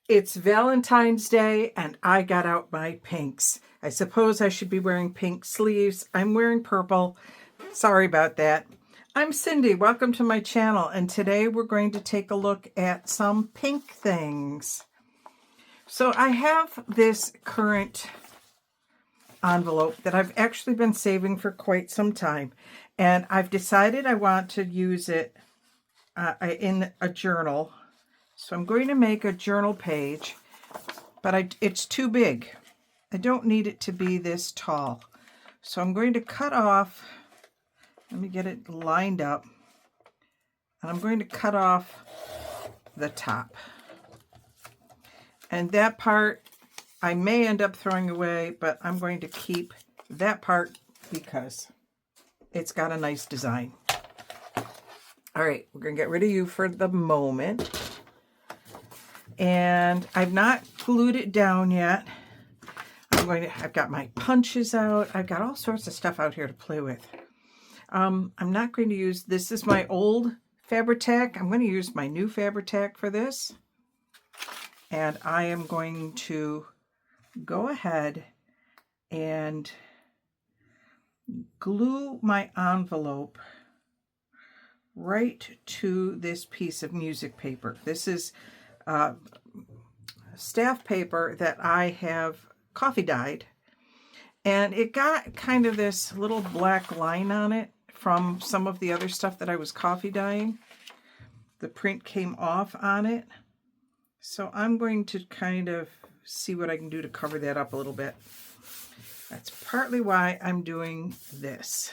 It's Valentine's Day and I got out my pinks. I suppose I should be wearing pink sleeves. I'm wearing purple. Sorry about that. I'm Cindy. Welcome to my channel, and today we're going to take a look at some pink things. So I have this current envelope that I've actually been saving for quite some time, and I've decided I want to use it in a journal. So I'm going to make a journal page, but it's too big. I don't need it to be this tall. So I'm going to cut off, let me get it lined up, and I'm going to cut off the top. And that part I may end up throwing away, but I'm going to keep that part because it's got a nice design. All right, we're going to get rid of you for the moment. And I've not glued it down yet. I've got my punches out. I've got all sorts of stuff out here to play with. I'm not going to use, this is my old Fabri-Tac. I'm going to use my new Fabri-Tac for this. And I am going to go ahead and glue my envelope right to this piece of music paper. This is staff paper that I have coffee dyed, and it got kind of this little black line on it from some of the other stuff that I was coffee dyeing. The print came off on it, so I'm going to kind of see what I can do to cover that up a little bit. That's partly why I'm doing this.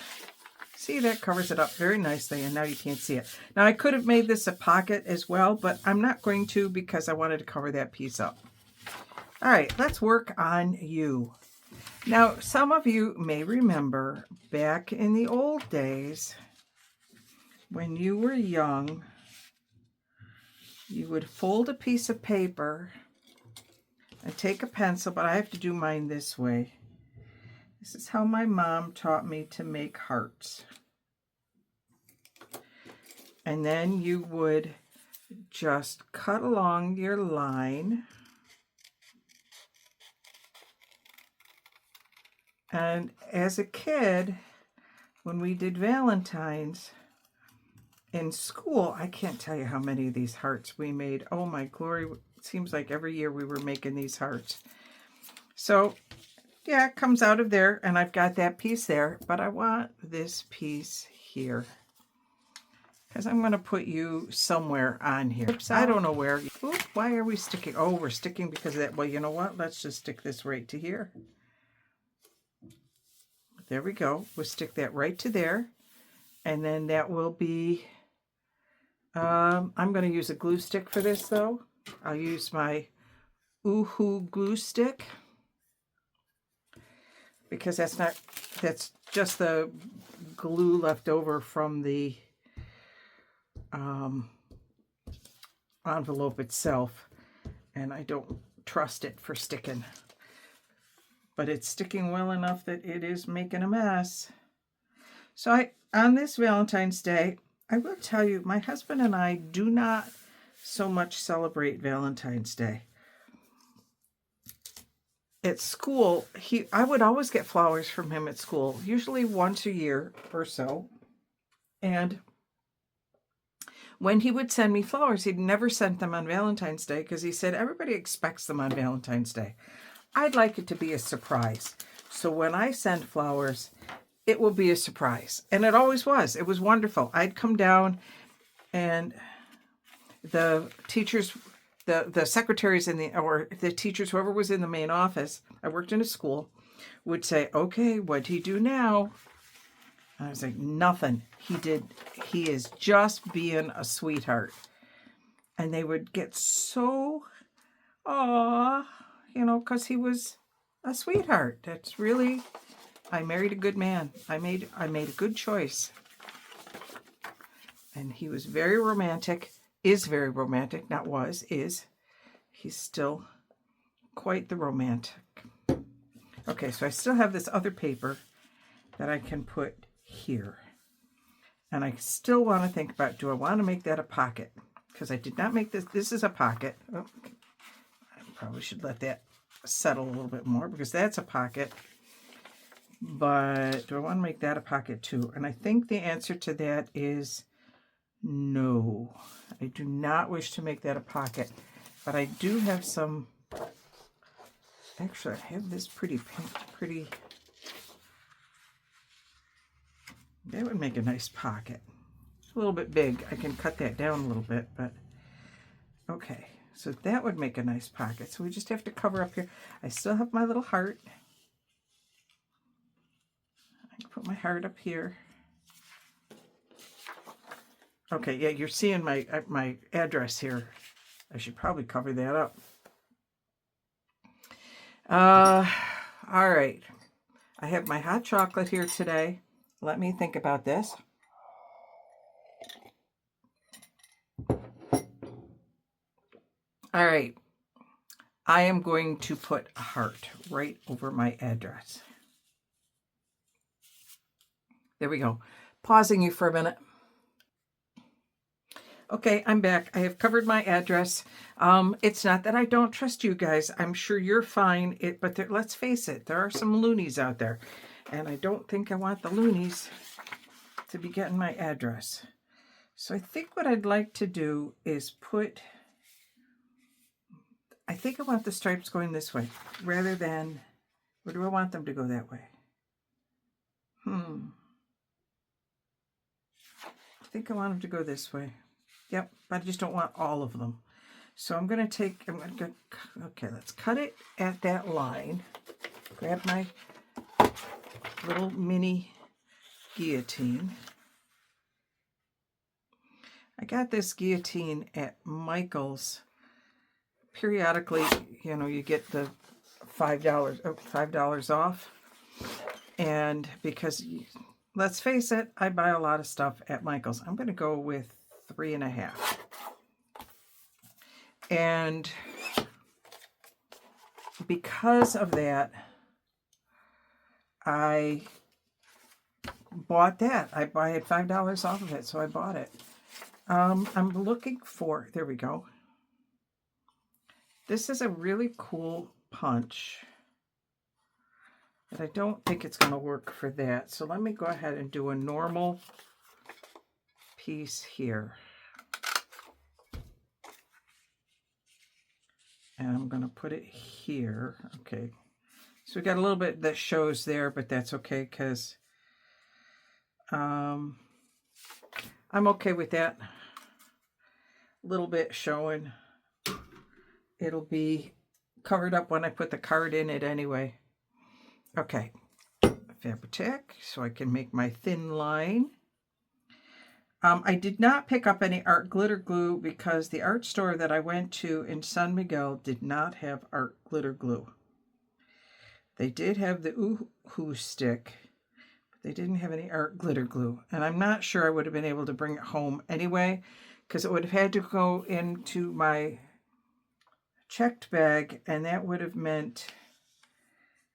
See, that covers it up very nicely, and now you can't see it. Now, I could have made this a pocket as well, but I'm not going to because I wanted to cover that piece up. All right, let's work on you. Now, some of you may remember back in the old days when you were young, you would fold a piece of paper and take a pencil, but I have to do mine this way. This is how my mom taught me to make hearts. And then you would just cut along your line. And as a kid, when we did Valentine's in school, I can't tell you how many of these hearts we made. Oh my glory, it seems like every year we were making these hearts. So yeah, it comes out of there, and I've got that piece there, but I want this piece here because I'm going to put you somewhere on here. I don't know where. Ooh, why are we sticking? Oh, we're sticking because of that. Well, you know what? Let's just stick this right to here. There we go. We'll stick that right to there, and then that will be, I'm going to use a glue stick for this, though. I'll use my Oohoo glue stick, because that's just the glue left over from the envelope itself, and I don't trust it for sticking, but it's sticking well enough that it is making a mess. So on this Valentine's Day, I will tell you, my husband and I do not so much celebrate Valentine's Day. At school, I would always get flowers from him at school, usually once a year or so. And when he would send me flowers, he'd never sent them on Valentine's Day because he said everybody expects them on Valentine's Day. I'd like it to be a surprise. So when I send flowers, it will be a surprise. And it always was. It was wonderful. I'd come down, and the teachers, the secretaries or the teachers, whoever was in the main office, I worked in a school, would say, okay, what'd he do now? And I was like, nothing. He is just being a sweetheart. And they would get so, because he was a sweetheart. That's really, I married a good man. I made a good choice. And he was very romantic. Is very romantic, not was, is. He's still quite the romantic. Okay, so I still have this other paper that I can put here. And I still want to think about, do I want to make that a pocket? Because I did not make this. This is a pocket. Oh, probably should let that settle a little bit more because that's a pocket. But do I want to make that a pocket too? And I think the answer to that is no. I do not wish to make that a pocket. But I do have some, actually I have this pretty pink, that would make a nice pocket. A little bit big. I can cut that down a little bit, but okay. So that would make a nice pocket. So we just have to cover up here. I still have my little heart. I can put my heart up here. Okay, yeah, you're seeing my address here. I should probably cover that up. All right. I have my hot chocolate here today. Let me think about this. All right. I am going to put a heart right over my address. There we go. Pausing you for a minute. Okay, I'm back. I have covered my address. It's not that I don't trust you guys. I'm sure you're fine. But let's face it, there are some loonies out there. And I don't think I want the loonies to be getting my address. So I think what I'd like to do is I think I want the stripes going this way rather than, or do I want them to go that way? I think I want them to go this way. Yep, but I just don't want all of them. So I'm going to okay, let's cut it at that line. Grab my little mini guillotine. I got this guillotine at Michael's. Periodically, you know, you get the $5 off. And because, let's face it, I buy a lot of stuff at Michael's. I'm going to go with 3.5. And because of that, I bought that. I had $5 off of it, so I bought it. I'm looking for, there we go. This is a really cool punch, but I don't think it's going to work for that. So let me go ahead and do a normal piece here. And I'm going to put it here. Okay. So we got a little bit that shows there, but that's okay because I'm okay with that. A little bit showing. It'll be covered up when I put the card in it anyway. Okay. Fabri-Tac, so I can make my thin line. I did not pick up any art glitter glue because the art store that I went to in San Miguel did not have art glitter glue. They did have the Oohoo stick, but they didn't have any art glitter glue. And I'm not sure I would have been able to bring it home anyway, because it would have had to go into my checked bag, and that would have meant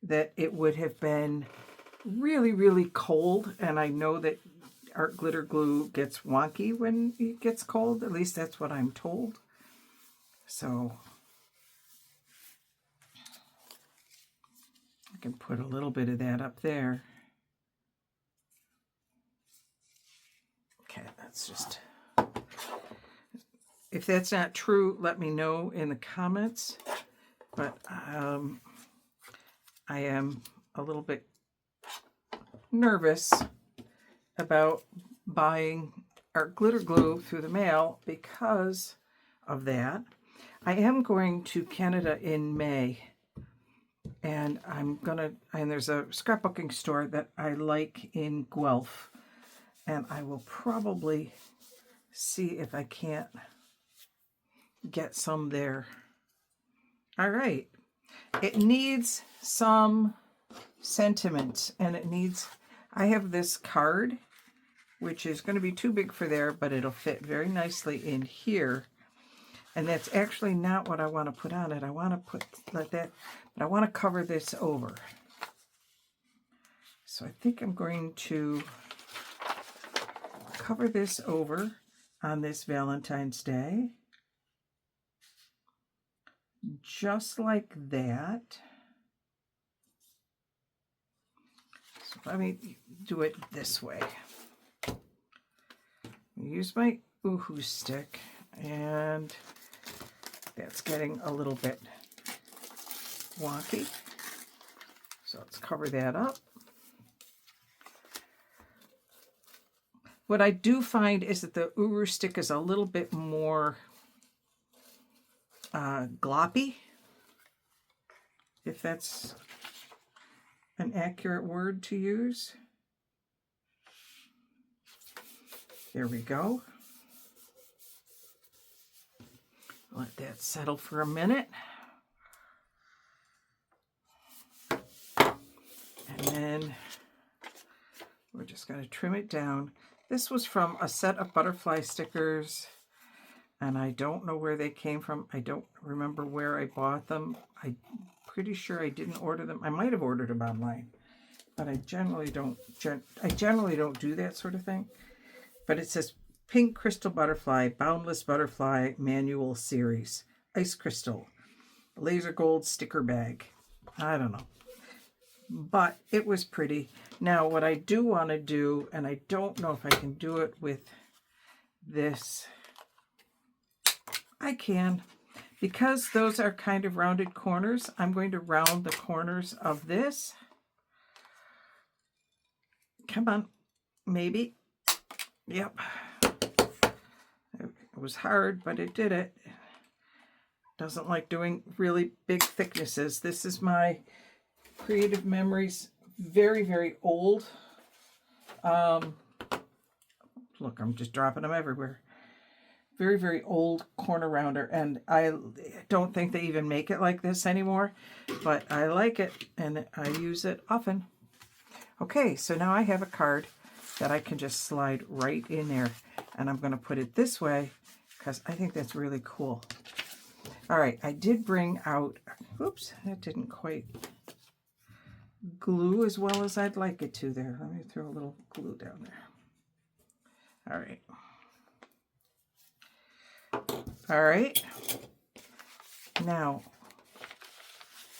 that it would have been really, really cold. And I know that art glitter glue gets wonky when it gets cold. At least that's what I'm told. So I can put a little bit of that up there. Okay, that's just... If that's not true, let me know in the comments. But I am a little bit nervous about buying art glitter glue through the mail because of that. I am going to Canada in May, and there's a scrapbooking store that I like in Guelph, and I will probably see if I can't get some there. All right. It needs some sentiment, and I have this card, which is going to be too big for there, but it'll fit very nicely in here. And that's actually not what I want to put on it. I want to put like that, but I want to cover this over. So I think I'm going to cover this over on this Valentine's Day. just like that. So let me do it this way. Use my Oohoo stick, and that's getting a little bit wonky. So let's cover that up. What I do find is that the Oohoo stick is a little bit more gloppy, if that's an accurate word to use. There we go. Let that settle for a minute. And then we're just going to trim it down. This was from a set of butterfly stickers, and I don't know where they came from. I don't remember where I bought them. I'm pretty sure I didn't order them. I might have ordered them online, but I generally don't do that sort of thing. But it says Pink Crystal Butterfly, Boundless Butterfly Manual Series, Ice Crystal, Laser Gold Sticker Bag. I don't know. But it was pretty. Now, what I do want to do, and I don't know if I can do it with this, I can. Because those are kind of rounded corners, I'm going to round the corners of this. Come on, maybe. Yep. It was hard, but it did it. Doesn't like doing really big thicknesses. This is my Creative Memories, very, very old. Look, I'm just dropping them everywhere. Very, very old corner rounder, and I don't think they even make it like this anymore, but I like it, and I use it often. Okay, so now I have a card that I can just slide right in there, and I'm going to put it this way because I think that's really cool. All right, I did bring out, oops, that didn't quite glue as well as I'd like it to there. Let me throw a little glue down there. All right. All right. Now,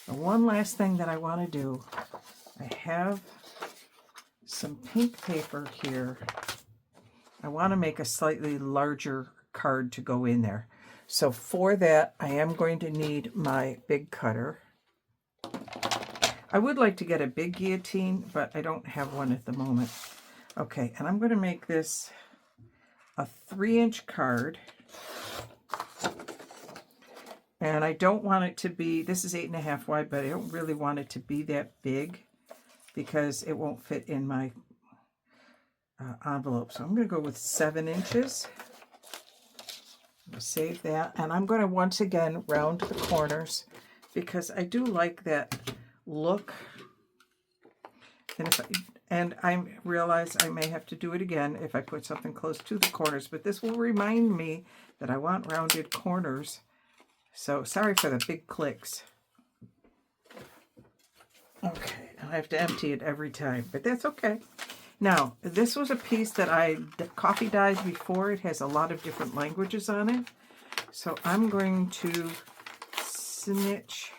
the one last thing that I want to do, I have some pink paper here. I want to make a slightly larger card to go in there. So for that, I am going to need my big cutter. I would like to get a big guillotine, but I don't have one at the moment. Okay, and I'm going to make this a 3-inch card. And I don't want it to be, this is 8.5 wide, but I don't really want it to be that big because it won't fit in my envelope. So I'm going to go with 7 inches. I'm going to save that. And I'm going to once again round the corners because I do like that look. And I realize I may have to do it again if I put something close to the corners, but this will remind me that I want rounded corners. So sorry for the big clicks. Okay, I have to empty it every time, but that's okay. Now, this was a piece that I coffee dyed before. It has a lot of different languages on it. So I'm going to snitch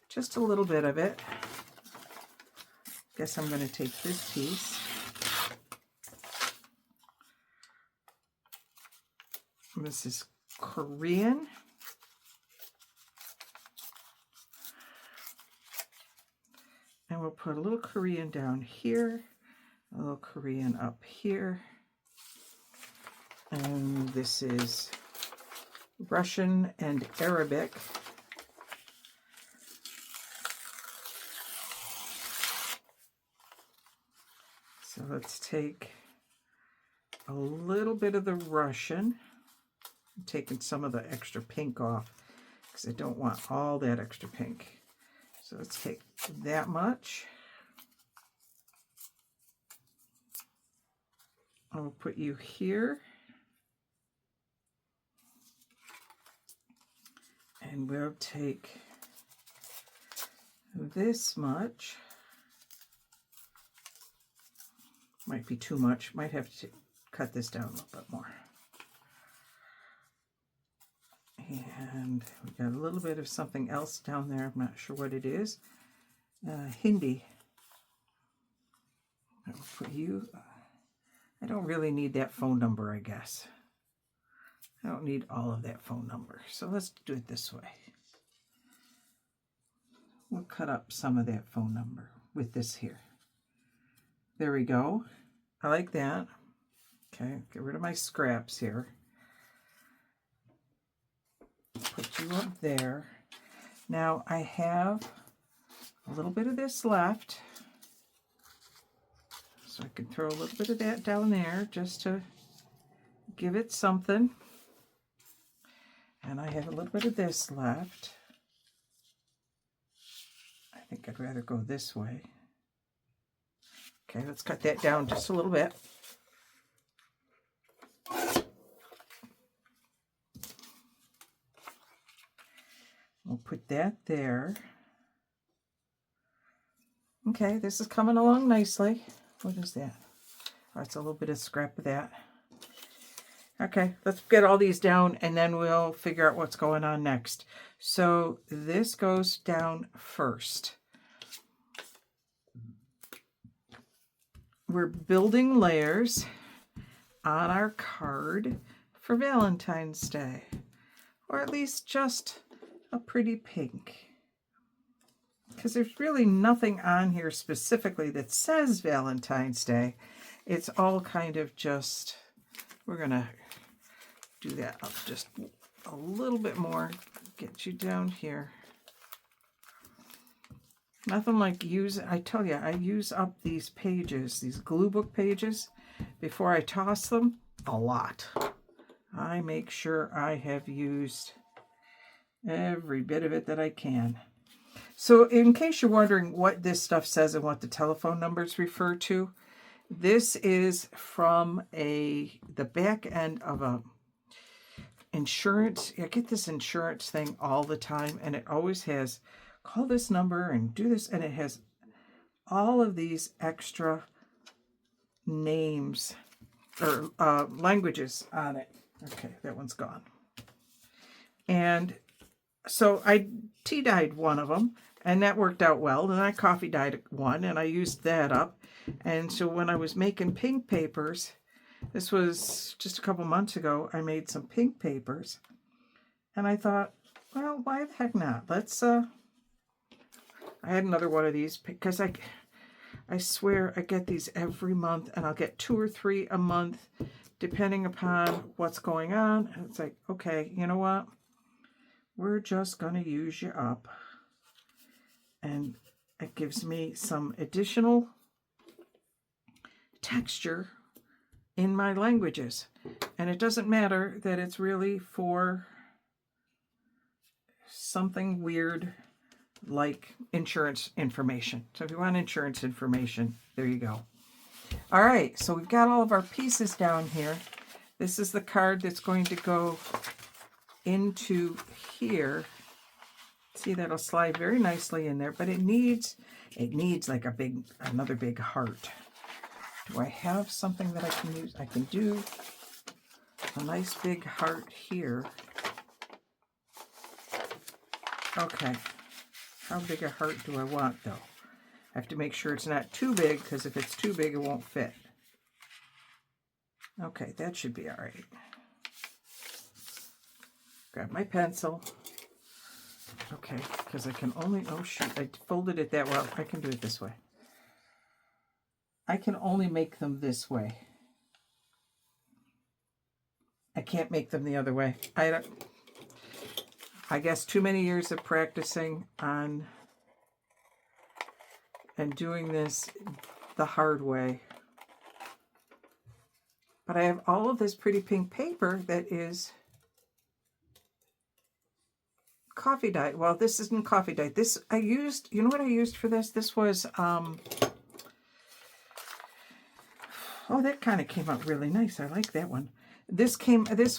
just a little bit of it. Guess I'm going to take this piece. This is Korean. And we'll put a little Korean down here, a little Korean up here. And this is Russian and Arabic. So let's take a little bit of the Russian. I'm taking some of the extra pink off because I don't want all that extra pink. So let's take that much. I'll put you here. And we'll take this much. Might be too much. Might have to cut this down a little bit more. And we got a little bit of something else down there. I'm not sure what it is. Hindi. I'll put you. I don't really need that phone number, I guess. I don't need all of that phone number. So let's do it this way. We'll cut up some of that phone number with this here. There we go. I like that. Okay, get rid of my scraps here. Put you up there. Now I have a little bit of this left. So I can throw a little bit of that down there just to give it something. And I have a little bit of this left. I think I'd rather go this way. Okay, let's cut that down just a little bit. We'll put that there. Okay, this is coming along nicely. What is that? Oh, it's a little bit of scrap of that. Okay, let's get all these down and then we'll figure out what's going on next. So this goes down first. We're building layers on our card for Valentine's Day, or at least just a pretty pink. Because there's really nothing on here specifically that says Valentine's Day. It's all kind of just, we're going to do that up just a little bit more, get you down here. Nothing like I tell you, I use up these pages, these glue book pages, before I toss them, a lot. I make sure I have used every bit of it that I can. So in case you're wondering what this stuff says and what the telephone numbers refer to, this is from the back end of a insurance. I get this insurance thing all the time, and it always has call this number and do this, and it has all of these extra names or languages on it. Okay, that one's gone. And so I tea dyed one of them, and that worked out well. And I coffee dyed one, and I used that up. And so when I was making pink papers, this was just a couple months ago, I made some pink papers. And I thought, well, why the heck not? Let's, I had another one of these because I swear I get these every month, and I'll get 2 or 3 a month, depending upon what's going on. And it's like, okay, you know what? We're just going to use you up. And it gives me some additional texture in my languages. And it doesn't matter that it's really for something weird like insurance information. So if you want insurance information, there you go. All right, so we've got all of our pieces down here. This is the card that's going to go into here. See, that'll slide very nicely in there, but it needs like another big heart. Do I have something that I can use? I can do a nice big heart here. Okay. How big a heart do I want, though? I have to make sure it's not too big, because if it's too big, it won't fit. Okay, that should be all right. Grab my pencil. Okay, because I can only, oh shoot, I folded it that well. I can do it this way. I can only make them this way. I can't make them the other way. I guess too many years of practicing on and doing this the hard way. But I have all of this pretty pink paper that is coffee dye. Well, this isn't coffee dye. This I used, you know what I used for this? This was, oh, that kind of came out really nice. I like that one. This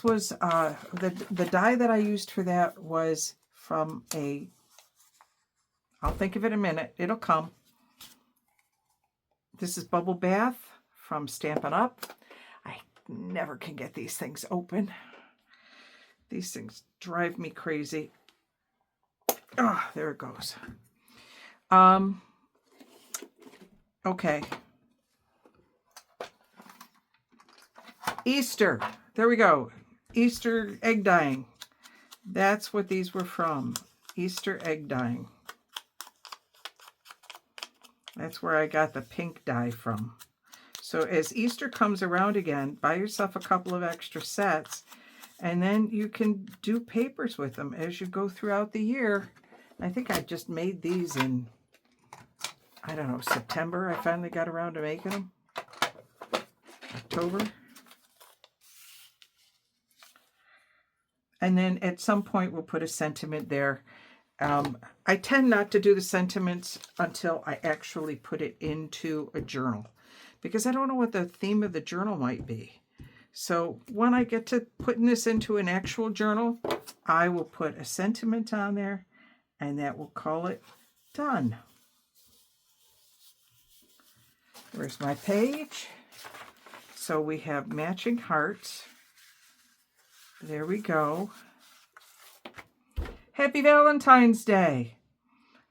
was, the dye that I used for that was from I'll think of it in a minute. It'll come. This is Bubble Bath from Stampin' Up. I never can get these things open. These things drive me crazy. Oh, there it goes. Okay. Easter. There we go. Easter egg dyeing. That's what these were from. Easter egg dyeing. That's where I got the pink dye from. So as Easter comes around again, buy yourself a couple of extra sets, and then you can do papers with them as you go throughout the year. I think I just made these in, I don't know, September. I finally got around to making them. October. And then at some point we'll put a sentiment there. I tend not to do the sentiments until I actually put it into a journal, because I don't know what the theme of the journal might be. So when I get to putting this into an actual journal, I will put a sentiment on there, and that will call it done. Where's my page? So we have matching hearts. There we go. Happy Valentine's Day.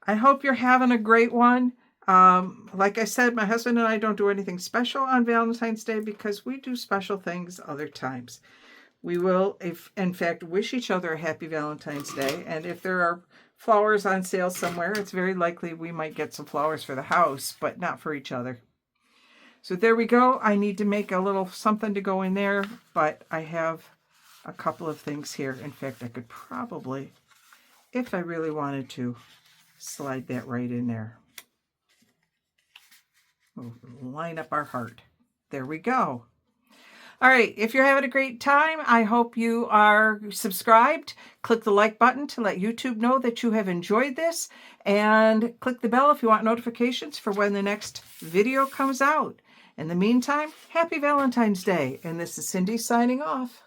I hope you're having a great one. Like I said, my husband and I don't do anything special on Valentine's Day because we do special things other times. We will, in fact, wish each other a happy Valentine's Day. And if there are flowers on sale somewhere, it's very likely we might get some flowers for the house, but not for each other. So there we go. I need to make a little something to go in there, but I have a couple of things here. In fact, I could probably, if I really wanted to, slide that right in there. We'll line up our heart. There we go. All right, if you're having a great time, I hope you are subscribed. Click the like button to let YouTube know that you have enjoyed this, and click the bell if you want notifications for when the next video comes out. In the meantime, happy Valentine's Day, and this is Cindy signing off.